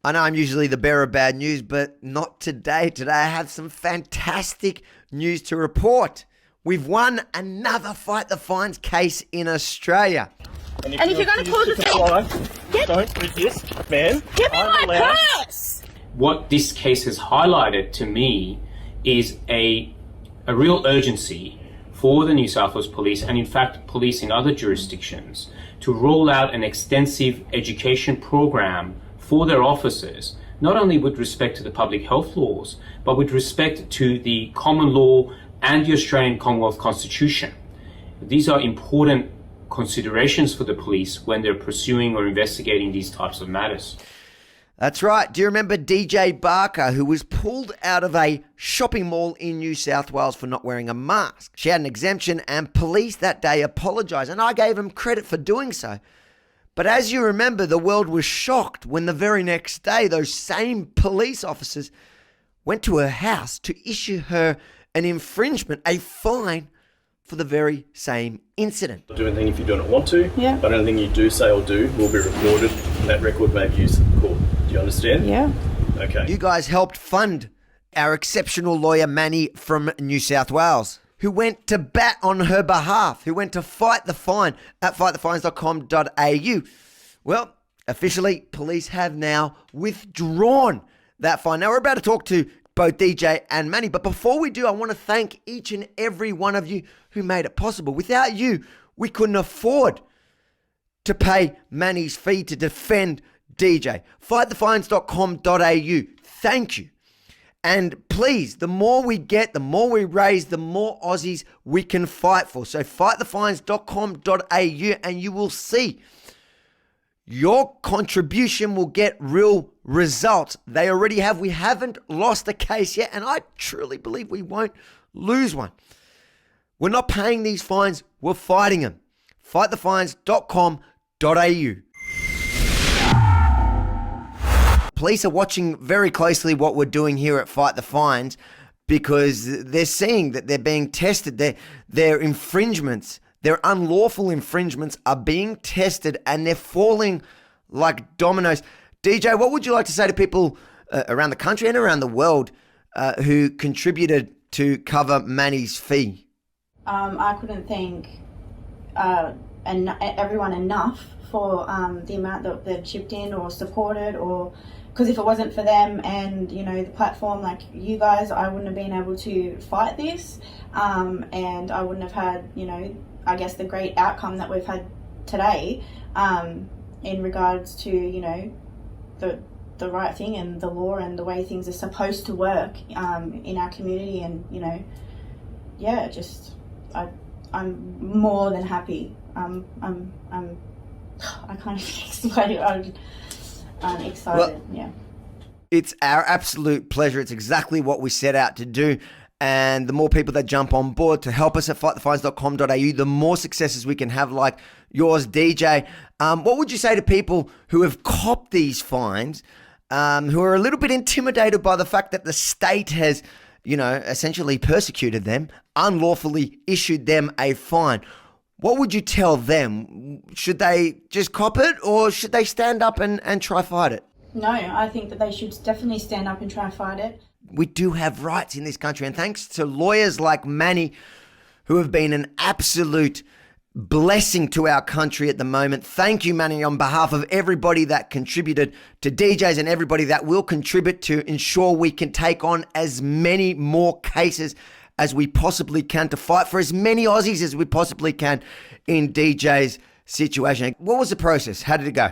I know I'm usually the bearer of bad news, but not today. Today I have some fantastic news to report. We've won another Fight the Fines case in Australia. And if you're going to call the don't resist, man. Give me my purse! What this case has highlighted to me is a real urgency for the New South Wales Police, and in fact police in other jurisdictions, to roll out an extensive education program for their officers, not only with respect to the public health laws, but with respect to the common law and the Australian Commonwealth Constitution. These are important considerations for the police when they're pursuing or investigating these types of matters. That's right. Do you remember DJ Barker, who was pulled out of a shopping mall in New South Wales for not wearing a mask? She had an exemption and police that day apologised, and I gave them credit for doing so. But as you remember, the world was shocked when the very next day those same police officers went to her house to issue her an infringement, a fine, for the very same incident. Do anything if you don't want to, Yeah. but anything you do say or do will be recorded, and that record may be used in court. Do you understand? Yeah. Okay. You guys helped fund our exceptional lawyer Manny from New South Wales, who went to bat on her behalf, who went to fight the fine at fightthefines.com.au. Well, officially, police have now withdrawn that fine. Now, we're about to talk to both DJ and Manny, but before we do, I want to thank each and every one of you who made it possible. Without you, we couldn't afford to pay Manny's fee to defend DJ. Fightthefines.com.au. Thank you. And please, the more we get, the more we raise, the more Aussies we can fight for. So fightthefines.com.au, and you will see your contribution will get real results. They already have. We haven't lost a case yet, and I truly believe we won't lose one. We're not paying these fines, we're fighting them. Fightthefines.com.au. Police are watching very closely what we're doing here at Fight the Fines, because they're seeing that they're being tested. Their infringements, their unlawful infringements are being tested, and they're falling like dominoes. DJ, what would you like to say to people around the country and around the world who contributed to cover Manny's fee? I couldn't thank everyone enough for the amount that they've chipped in or supported, or because if it wasn't for them and, you know, the platform like you guys, I wouldn't have been able to fight this, and I wouldn't have had, you know, I guess the great outcome that we've had today in regards to, you know, the right thing and the law and the way things are supposed to work in our community. And, you know, yeah, just I'm more than happy. I can't explain. I'm excited. Well, yeah. It's our absolute pleasure. It's exactly what we set out to do. And the more people that jump on board to help us at fightthefines.com.au, the more successes we can have like yours, DJ. What would you say to people who have copped these fines, who are a little bit intimidated by the fact that the state has, you know, essentially persecuted them, unlawfully issued them a fine? What would you tell them? Should they just cop it, or should they stand up and try fight it? No, I think that they should definitely stand up and try and fight it. We do have rights in this country, and thanks to lawyers like Manny, who have been an absolute blessing to our country at the moment. Thank you, Manny, on behalf of everybody that contributed to DJs and everybody that will contribute to ensure we can take on as many more cases as we possibly can, to fight for as many Aussies as we possibly can in DJ's situation. What was the process? How did it go?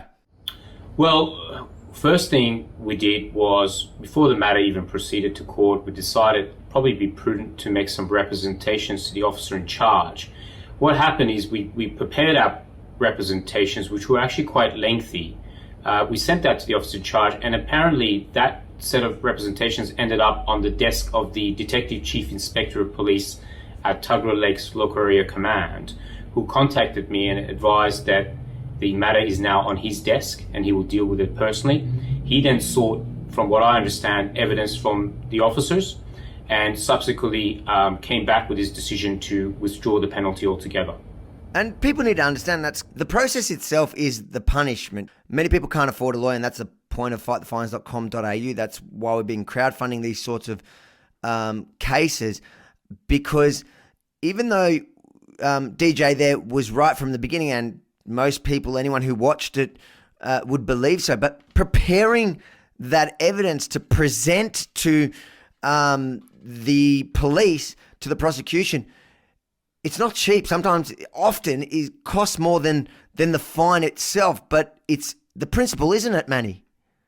Well, first thing we did was, before the matter even proceeded to court, we decided it'd probably be prudent to make some representations to the officer in charge. What happened is we prepared our representations, which were actually quite lengthy. We sent that to the officer in charge, and apparently that set of representations ended up on the desk of the Detective Chief Inspector of Police at Tuggerah Lakes Local Area Command, who contacted me and advised that the matter is now on his desk and he will deal with it personally. He then sought, from what I understand, evidence from the officers, and subsequently came back with his decision to withdraw the penalty altogether. And people need to understand that the process itself is the punishment. Many people can't afford a lawyer, and that's a point of fightthefines.com.au. That's why we've been crowdfunding these sorts of cases, because even though DJ there was right from the beginning, and most people, anyone who watched it, would believe so, but preparing that evidence to present to the police, to the prosecution, it's not cheap. Sometimes, often, it costs more than the fine itself. But it's the principle, isn't it, Manny?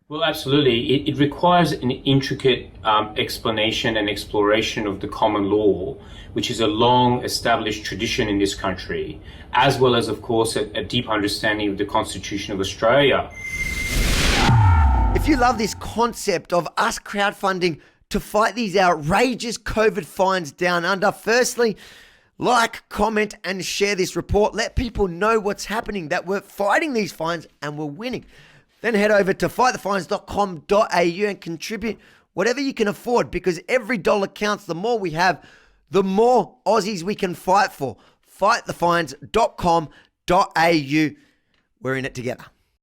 Well, absolutely. It requires an intricate explanation and exploration of the common law, which is a long established tradition in this country, as well as, of course, a deep understanding of the Constitution of Australia. If you love this concept of us crowdfunding to fight these outrageous COVID fines down under, firstly, like, comment, and share this report. Let people know what's happening, that we're fighting these fines and we're winning. Then head over to fightthefines.com.au and contribute whatever you can afford, because every dollar counts. The more we have, the more Aussies we can fight for. Fightthefines.com.au. We're in it together.